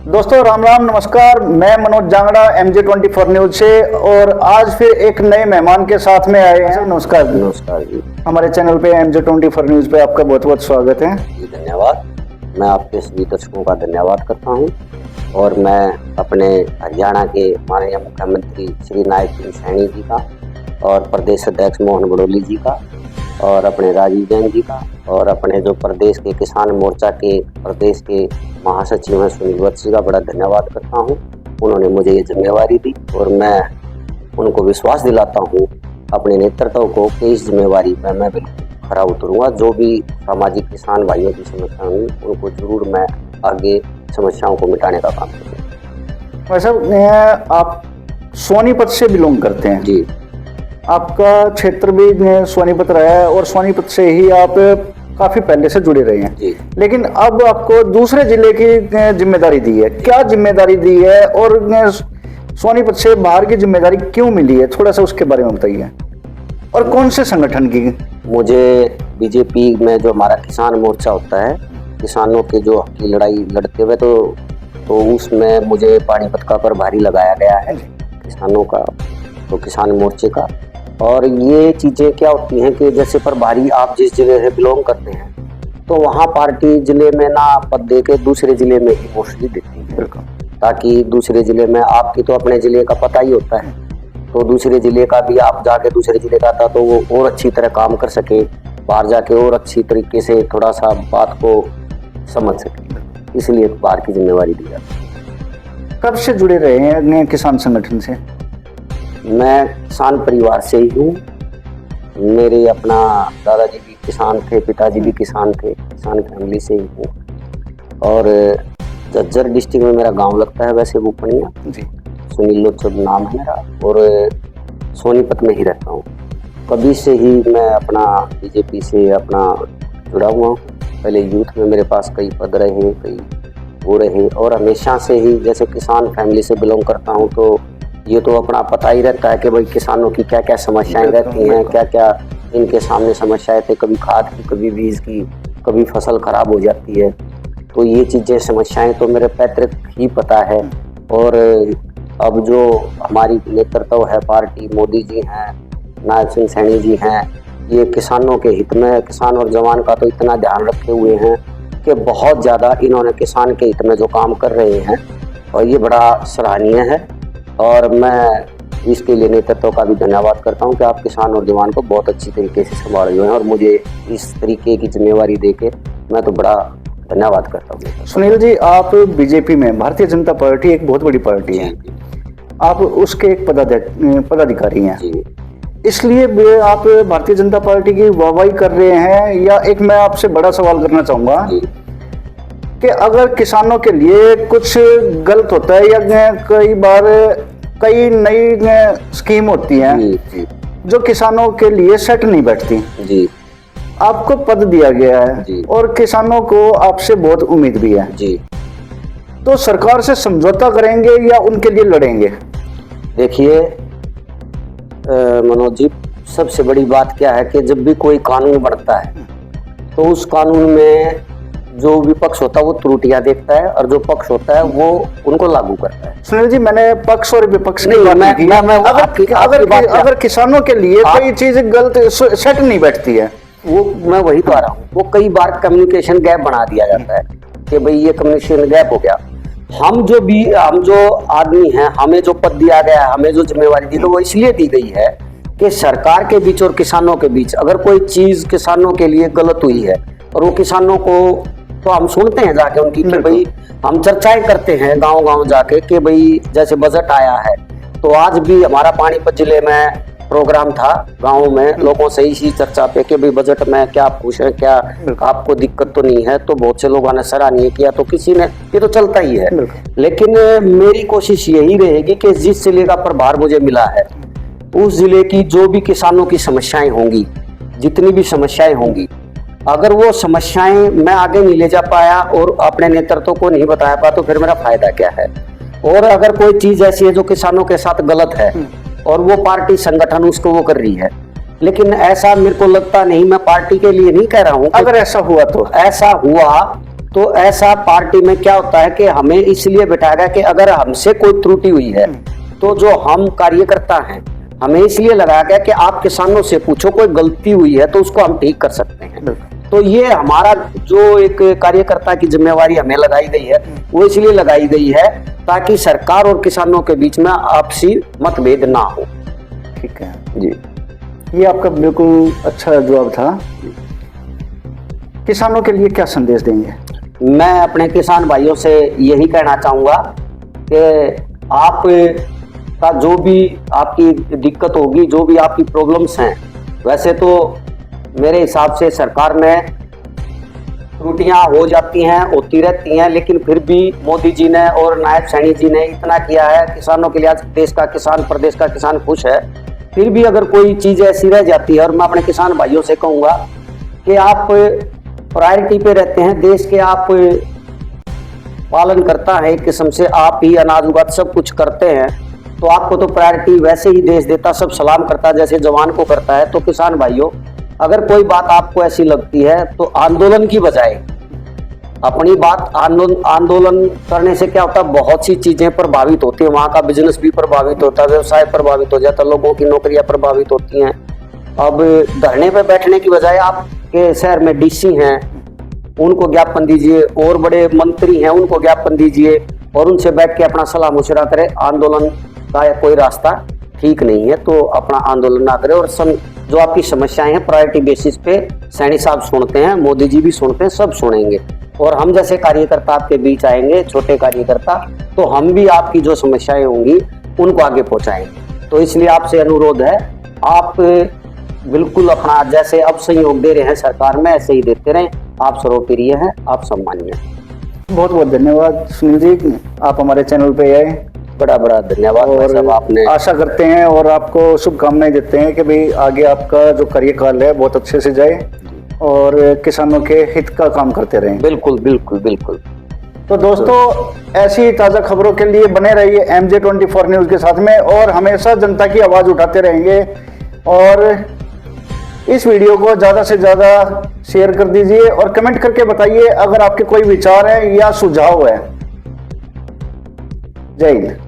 दोस्तों राम राम नमस्कार। मैं मनोज जांगड़ा MJ24 न्यूज से और आज फिर एक नए मेहमान के साथ में आए हैं। नमस्कार जी। नमस्कार जी। हमारे चैनल पे MJ24 न्यूज पे आपका बहुत बहुत स्वागत है जी धन्यवाद। मैं आपके सभी दर्शकों का धन्यवाद करता हूं और मैं अपने हरियाणा के माननीय मुख्यमंत्री श्री नायब सिंह सैनी जी का और प्रदेश अध्यक्ष मोहन बड़ोली जी का और अपने राजीव जैन जी का और अपने जो प्रदेश के किसान मोर्चा के प्रदेश के महासचिव हैं सुनील वत्स जी का बड़ा धन्यवाद करता हूं। उन्होंने मुझे ये जिम्मेवारी दी और मैं उनको विश्वास दिलाता हूं अपने नेतृत्व को कि इस जिम्मेवारी पर मैं बिल्कुल खरा उतरूंगा। जो भी सामाजिक किसान भाइयों की समस्या होंगी उनको जरूर मैं आगे समस्याओं को मिटाने का काम करूँगा। वैसे आप सोनीपत से बिलोंग करते हैं जी। आपका क्षेत्र भी सोनीपत रहा है और सोनीपत से ही आप काफी पहले से जुड़े रहे हैं जी। लेकिन अब आपको दूसरे जिले की जिम्मेदारी दी है। क्या जिम्मेदारी दी है और सोनीपत से बाहर की जिम्मेदारी क्यों मिली है, थोड़ा सा उसके बारे में बताइए। और कौन से संगठन की? मुझे बीजेपी में जो हमारा किसान मोर्चा होता है, किसानों के जो हक की लड़ाई लड़ते हुए तो उसमें मुझे पानीपत का प्रभारी लगाया गया है किसानों का, तो किसान मोर्चे का। और ये चीज़ें क्या होती हैं कि जैसे प्रभारी आप जिस जगह से बिलोंग करते हैं तो वहाँ पार्टी जिले में ना पद दे के दूसरे जिले में ही मोस्टली देती है, ताकि दूसरे जिले में आपकी तो अपने जिले का पता ही होता है, तो दूसरे जिले का भी आप जाके दूसरे जिले का था तो वो और अच्छी तरह काम कर सके, बाहर जाके और अच्छी तरीके से थोड़ा सा बात को समझ सके, इसलिए बाहर की जिम्मेवारी दी जाती है। कब से जुड़े रहे हैं किसान संगठन से? मैं किसान परिवार से ही हूँ। मेरे अपना दादाजी भी किसान थे, पिताजी भी किसान थे, किसान फैमिली से ही हूँ। और झज्जर डिस्ट्रिक्ट में मेरा गांव लगता है वैसे बुपनिया जी। सुनील लोचब नाम है मेरा और सोनीपत में ही रहता हूँ। कभी से ही मैं अपना बीजेपी से अपना जुड़ा हुआ हूँ। पहले यूथ में मेरे पास कई पद रहे, कई वो रहे और हमेशा से ही जैसे किसान फैमिली से बिलोंग करता हूँ तो ये तो अपना पता ही रहता है कि भाई किसानों की क्या क्या समस्याएं रहती हैं, क्या क्या इनके सामने समस्याएं थे, कभी खाद की, कभी बीज की, कभी फसल खराब हो जाती है। तो ये चीज़ें समस्याएं तो मेरे पैतृक ही पता है। और अब जो हमारी नेतृत्व है पार्टी, मोदी जी हैं, नायब सिंह सैनी जी हैं, ये किसानों के हित में, किसान और जवान का तो इतना ध्यान रखे हुए हैं कि बहुत ज़्यादा इन्होंने किसान के हित में जो काम कर रहे हैं और ये बड़ा सराहनीय है। और मैं इसके लिए नेतृत्व का भी धन्यवाद करता हूं कि आप किसान और जवान को बहुत अच्छी तरीके से संभाल रहे हैं और मुझे इस तरीके की जिम्मेवारी देके मैं तो बड़ा धन्यवाद करता हूं। सुनील जी, आप बीजेपी में, भारतीय जनता पार्टी एक बहुत बड़ी पार्टी है, आप उसके एक पदाधिकारी हैं, इसलिए आप भारतीय जनता पार्टी की वाहवाही कर रहे हैं या एक मैं आपसे बड़ा सवाल करना चाहूँगा कि अगर किसानों के लिए कुछ गलत होता है या कई बार कई नई स्कीम होती हैं जो किसानों के लिए सेट नहीं बैठती जी, आपको पद दिया गया है और किसानों को आपसे बहुत उम्मीद भी है जी, तो सरकार से समझौता करेंगे या उनके लिए लड़ेंगे? देखिए मनोज जी, सबसे बड़ी बात क्या है कि जब भी कोई कानून बनता है तो उस कानून में जो विपक्ष होता है वो त्रुटियां देखता है और जो पक्ष होता है वो उनको लागू करता है। सुनील जी, मैंने पक्ष और विपक्ष की बात नहीं की। अगर किसानों के लिए कोई चीज गलत सेट नहीं बैठती है, वो मैं वही कह रहा हूँ, वो कई बार कम्युनिकेशन गैप बना दिया जाता है कि भाई ये कम्युनिकेशन गैप हो गया। हम जो आदमी हैं, हमें जो पद दिया गया है, हमें जो जिम्मेवारी दी गई वो इसलिए दी गई है कि सरकार के बीच और किसानों के बीच अगर कोई चीज किसानों के लिए गलत हुई है और वो किसानों को, तो हम सुनते हैं जाके उनकी कि भाई हम चर्चाएं करते हैं गांव-गांव जाके कि भाई जैसे बजट आया है तो आज भी हमारा पानीपत जिले में प्रोग्राम था, गांव में लोगों से इसी चर्चा पे कि भाई बजट में क्या पूछ रहे, क्या आपको दिक्कत तो नहीं है, तो बहुत से लोगों ने सराहनीय किया, तो किसी ने, ये तो चलता ही है। लेकिन मेरी कोशिश यही रहेगी कि जिस जिले का प्रभार मुझे मिला है उस जिले की जो भी किसानों की समस्याएं होंगी, जितनी भी समस्याएं होंगी, अगर वो समस्याएं मैं आगे नहीं ले जा पाया और अपने नेतृत्व को नहीं बताया पाया तो फिर मेरा फायदा क्या है। और अगर कोई चीज ऐसी है जो किसानों के साथ गलत है और वो पार्टी संगठन उसको वो कर रही है, लेकिन ऐसा मेरे को लगता नहीं, मैं पार्टी के लिए नहीं कह रहा हूँ, अगर ऐसा हुआ तो ऐसा हुआ तो ऐसा पार्टी में क्या होता है कि हमें इसलिए बिठाया गया कि अगर हमसे कोई त्रुटि हुई है तो जो हम कार्यकर्ता हैं हमें इसलिए लगाया गया कि आप किसानों से पूछो, कोई गलती हुई है तो उसको हम ठीक कर सकते हैं। तो ये हमारा जो एक कार्यकर्ता की जिम्मेवारी हमें लगाई गई है वो इसलिए लगाई गई है ताकि सरकार और किसानों के बीच में आपसी मतभेद ना हो। ठीक है जी, ये आपका बिल्कुल अच्छा जवाब था। किसानों के लिए क्या संदेश देंगे? मैं अपने किसान भाइयों से यही कहना चाहूंगा कि आप का जो भी आपकी दिक्कत होगी, जो भी आपकी प्रॉब्लम्स हैं, वैसे तो मेरे हिसाब से सरकार में त्रुटियां हो जाती हैं, होती रहती हैं, लेकिन फिर भी मोदी जी ने और नायब सैनी जी ने इतना किया है किसानों के लिए। आज देश का किसान, प्रदेश का किसान खुश है। फिर भी अगर कोई चीज ऐसी रह जाती है, और मैं अपने किसान भाइयों से कहूंगा कि आप प्रायोरिटी पे रहते हैं, देश के आप पालन करता है एक किस्म से, आप ही अनाज उगाते सब कुछ करते हैं, तो आपको तो प्रायोरिटी वैसे ही देश देता, सब सलाम करता जैसे जवान को करता है। तो किसान भाइयों, अगर कोई बात आपको ऐसी लगती है तो आंदोलन की बजाय अपनी बात आंदोलन करने से क्या होता है, बहुत सी चीजें प्रभावित होती है। वहाँ का बिजनेस भी प्रभावित होता है, व्यवसाय प्रभावित हो जाता है, लोगों की नौकरियां प्रभावित होती हैं। अब धरने पे बैठने की बजाय आपके शहर में डीसी हैं, उनको ज्ञापन दीजिए, और बड़े मंत्री हैं उनको ज्ञापन दीजिए, और उनसे बैठ के अपना सलाह मशवरा करें। आंदोलन का कोई रास्ता ठीक नहीं है तो अपना आंदोलन ना करें। और जो आपकी समस्याएं हैं प्रायोरिटी बेसिस पे सैनी साहब सुनते हैं, मोदी जी भी सुनते हैं, सब सुनेंगे। और हम जैसे कार्यकर्ता आपके बीच आएंगे, छोटे कार्यकर्ता, तो हम भी आपकी जो समस्याएं होंगी उनको आगे पहुंचाएंगे। तो इसलिए आपसे अनुरोध है, आप बिल्कुल अपना जैसे अब सहयोग दे रहे हैं सरकार में, ऐसे ही देते रहें। आप सर्वप्रिय हैं, आप सम्मानीय हैं। बहुत बहुत धन्यवाद सुनील जी, आप हमारे चैनल पे आए। बड़ा बड़ा धन्यवाद। और आपने आशा करते हैं और आपको शुभकामनाएं देते हैं कि भाई आगे आपका जो कार्यकाल है बहुत अच्छे से जाए और किसानों के हित का काम करते रहें। बिल्कुल बिल्कुल बिल्कुल। तो दोस्तों, ऐसी ताज़ा खबरों के लिए बने रहिए MJ24 न्यूज़ के साथ में, और हमेशा जनता की आवाज़ उठाते रहेंगे। और इस वीडियो को ज़्यादा से ज़्यादा शेयर कर दीजिए और कमेंट करके बताइए अगर आपके कोई विचार है या सुझाव है। जय हिंद।